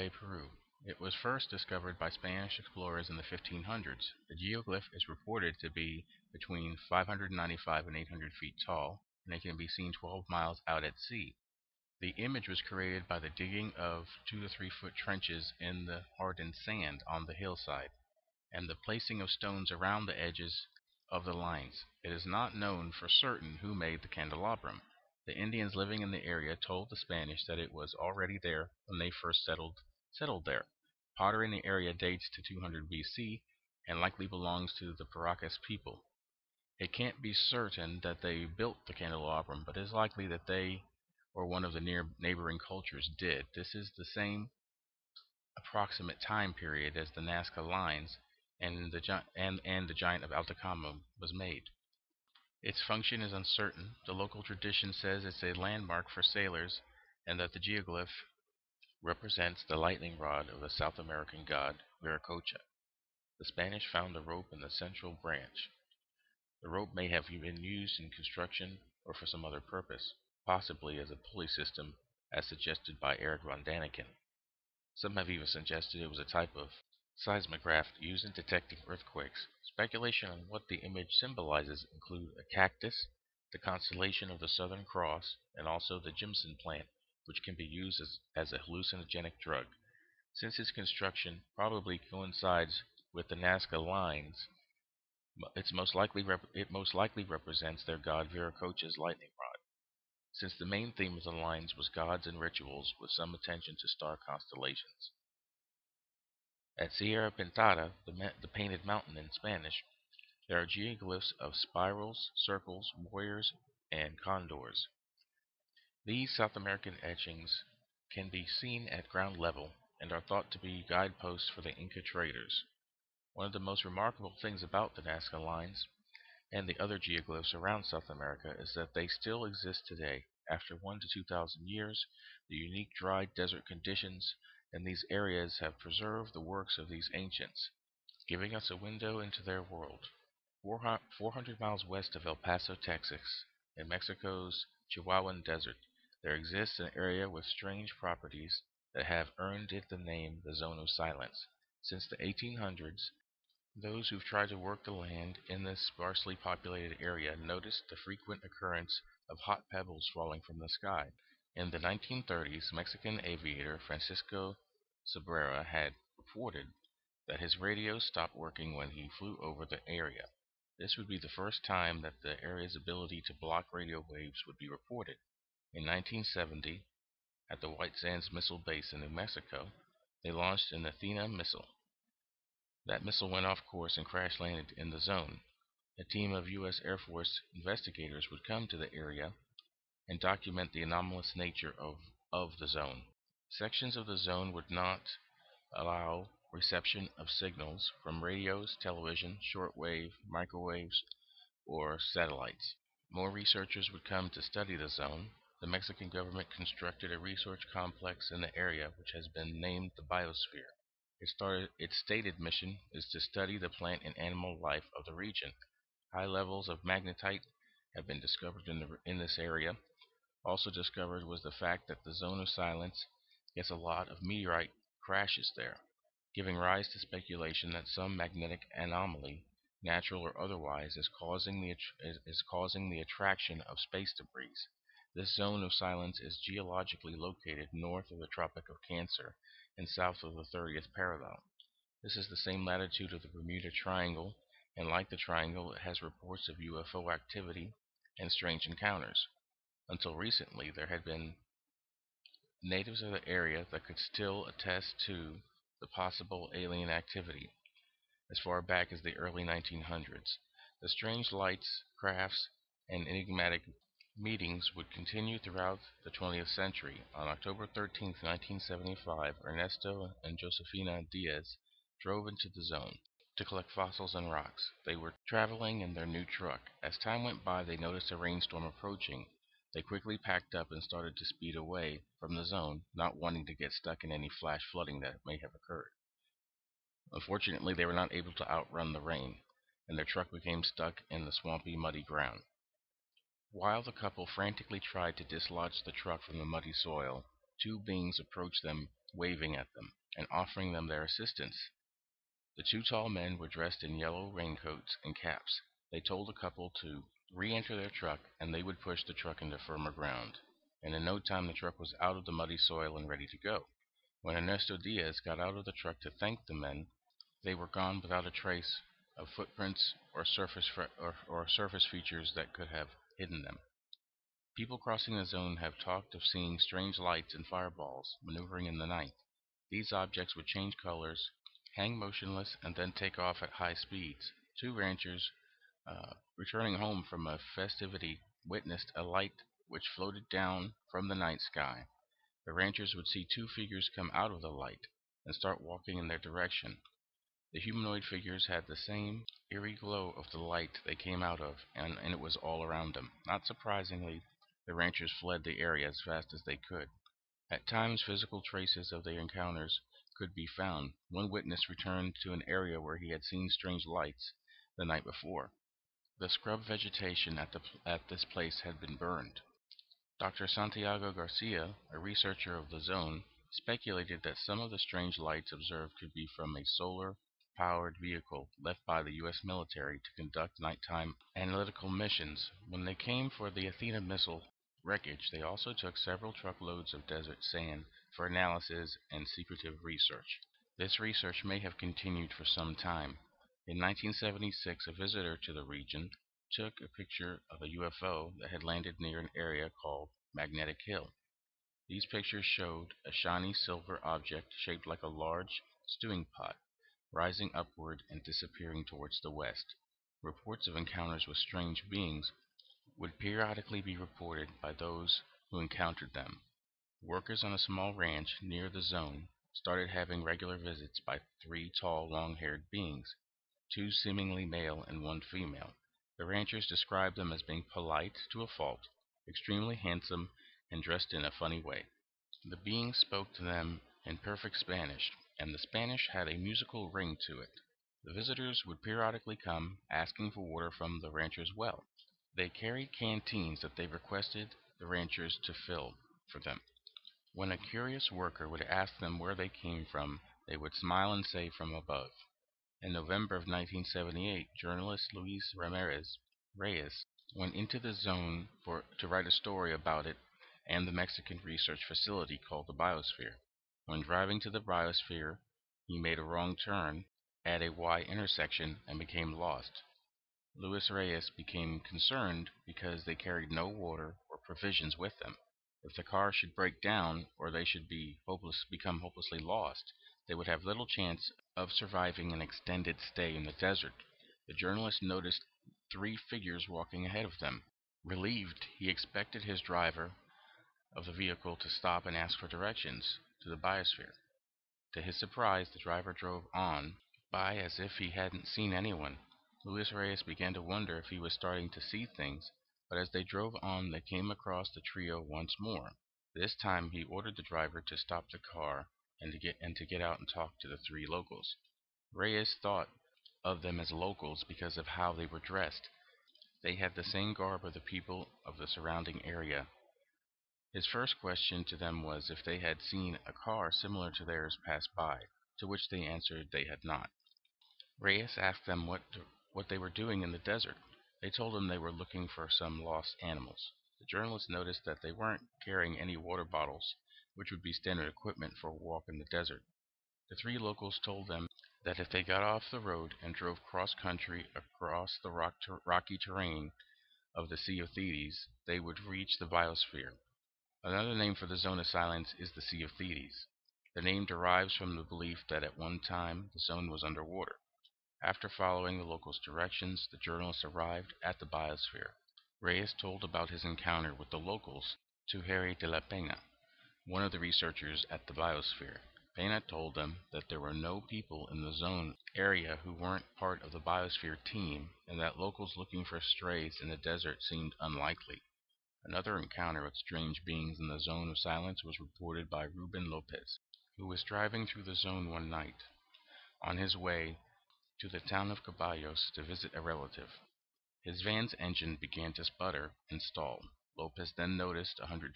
Peru. It was first discovered by Spanish explorers in the 1500s. The geoglyph is reported to be between 595 and 800 feet tall, and it can be seen 12 miles out at sea. The image was created by the digging of 2 to 3 foot trenches in the hardened sand on the hillside, and the placing of stones around the edges of the lines. It is not known for certain who made the candelabrum. The Indians living in the area told the Spanish that it was already there when they first settled there. Pottery in the area dates to 200 BC and likely belongs to the Paracas people. It can't be certain that they built the candelabrum, but it is likely that they or one of the neighboring cultures did. This is the same approximate time period as the Nazca lines and the giant of Altacama was made. Its function is uncertain. The local tradition says it's a landmark for sailors and that the geoglyph represents the lightning rod of the South American god Viracocha. The Spanish found the rope in the central branch. The rope may have been used in construction or for some other purpose, possibly as a pulley system as suggested by Eric von Daniken. Some have even suggested it was a type of seismograph used in detecting earthquakes. Speculation on what the image symbolizes include a cactus, the constellation of the Southern Cross, and also the Jimson plant, which can be used as a hallucinogenic drug. Since its construction probably coincides with the Nazca lines, it most likely represents their god Viracocha's lightning rod, since the main theme of the lines was gods and rituals with some attention to star constellations. At Sierra Pintada, the painted mountain in Spanish, there are geoglyphs of spirals, circles, warriors, and condors. These South American etchings can be seen at ground level and are thought to be guideposts for the Inca traders. One of the most remarkable things about the Nazca lines and the other geoglyphs around South America is that they still exist today. After 1 to 2,000 years, the unique dry desert conditions in these areas have preserved the works of these ancients, giving us a window into their world. 400 miles west of El Paso, Texas, in Mexico's Chihuahuan Desert, there exists an area with strange properties that have earned it the name the Zone of Silence. Since the 1800s, those who've tried to work the land in this sparsely populated area noticed the frequent occurrence of hot pebbles falling from the sky. In the 1930s, Mexican aviator Francisco Cabrera had reported that his radio stopped working when he flew over the area. This would be the first time that the area's ability to block radio waves would be reported. In 1970, at the White Sands Missile Base in New Mexico, they launched an Athena missile. That missile went off course and crash landed in the zone. A team of U.S. Air Force investigators would come to the area and document the anomalous nature of the zone. Sections of the zone would not allow reception of signals from radios, television, shortwave, microwaves, or satellites. More researchers would come to study the zone. The Mexican government constructed a research complex in the area which has been named the Biosphere. Its stated mission is to study the plant and animal life of the region. High levels of magnetite have been discovered in this area. Also discovered was the fact that the Zone of Silence gets a lot of meteorite crashes there, giving rise to speculation that some magnetic anomaly, natural or otherwise, is causing the attraction of space debris. This Zone of Silence is geologically located north of the Tropic of Cancer and south of the 30th parallel. This is the same latitude of the Bermuda Triangle, and like the triangle, it has reports of UFO activity and strange encounters. Until recently, there had been natives of the area that could still attest to the possible alien activity as far back as the early 1900s. The strange lights, crafts, and enigmatic meetings would continue throughout the 20th century. On October 13, 1975, Ernesto and Josefina Diaz drove into the zone to collect fossils and rocks. They were traveling in their new truck. As time went by, they noticed a rainstorm approaching. They quickly packed up and started to speed away from the zone, not wanting to get stuck in any flash flooding that may have occurred. Unfortunately, they were not able to outrun the rain, and their truck became stuck in the swampy, muddy ground. While the couple frantically tried to dislodge the truck from the muddy soil, two beings approached them, waving at them and offering them their assistance. The two tall men were dressed in yellow raincoats and caps. They told the couple to re-enter their truck and they would push the truck into firmer ground. And in no time the truck was out of the muddy soil and ready to go. When Ernesto Diaz got out of the truck to thank the men, they were gone without a trace of footprints or surface features that could have hidden them. People crossing the zone have talked of seeing strange lights and fireballs maneuvering in the night. These objects would change colors, hang motionless, and then take off at high speeds. Two ranchers returning home from a festivity witnessed a light which floated down from the night sky. The ranchers would see two figures come out of the light and start walking in their direction. The humanoid figures had the same eerie glow of the light they came out of, and it was all around them. Not surprisingly, the ranchers fled the area as fast as they could. At times, physical traces of their encounters could be found. One witness returned to an area where he had seen strange lights the night before. The scrub vegetation at this place had been burned. Dr. Santiago Garcia, a researcher of the zone, speculated that some of the strange lights observed could be from a solar-powered vehicle left by the U.S. military to conduct nighttime analytical missions. When they came for the Athena missile wreckage, they also took several truckloads of desert sand for analysis and secretive research. This research may have continued for some time. In 1976, a visitor to the region took a picture of a UFO that had landed near an area called Magnetic Hill. These pictures showed a shiny silver object shaped like a large stewing pot, rising upward and disappearing towards the west. Reports of encounters with strange beings would periodically be reported by those who encountered them. Workers on a small ranch near the zone started having regular visits by three tall, long-haired beings, two seemingly male and one female. The ranchers described them as being polite to a fault, extremely handsome, and dressed in a funny way. The beings spoke to them in perfect Spanish, and the Spanish had a musical ring to it. The visitors would periodically come, asking for water from the rancher's well. They carried canteens that they requested the ranchers to fill for them. When a curious worker would ask them where they came from, they would smile and say from above. In November of 1978, journalist Luis Ramirez Reyes went into the zone to write a story about it and the Mexican research facility called the Biosphere. When driving to the Biosphere, he made a wrong turn at a Y intersection and became lost. Luis Reyes became concerned because they carried no water or provisions with them. If the car should break down or they should become hopelessly lost, they would have little chance of surviving an extended stay in the desert. The journalist noticed three figures walking ahead of them. Relieved, he expected his driver of the vehicle to stop and ask for directions to the biosphere. To his surprise, the driver drove on by as if he hadn't seen anyone. Luis Reyes began to wonder if he was starting to see things, but as they drove on, they came across the trio once more. This time, he ordered the driver to stop the car and to get out and talk to the three locals. Reyes thought of them as locals because of how they were dressed. They had the same garb of the people of the surrounding area. His first question to them was if they had seen a car similar to theirs pass by, to which they answered they had not. Reyes asked them what they were doing in the desert. They told him they were looking for some lost animals. The journalist noticed that they weren't carrying any water bottles, which would be standard equipment for a walk in the desert. The three locals told them that if they got off the road and drove cross-country across the rocky terrain of the Sea of Thebes, they would reach the biosphere. Another name for the zone of silence is the Sea of Thebes. The name derives from the belief that at one time the zone was underwater. After following the locals' directions, the journalist arrived at the biosphere. Reyes told about his encounter with the locals to Harry de la Pena, one of the researchers at the biosphere. Pena told them that there were no people in the zone area who weren't part of the biosphere team, and that locals looking for strays in the desert seemed unlikely. Another encounter with strange beings in the zone of silence was reported by Ruben Lopez, who was driving through the zone one night on his way to the town of Caballos to visit a relative. His van's engine began to sputter and stall. Lopez then noticed 100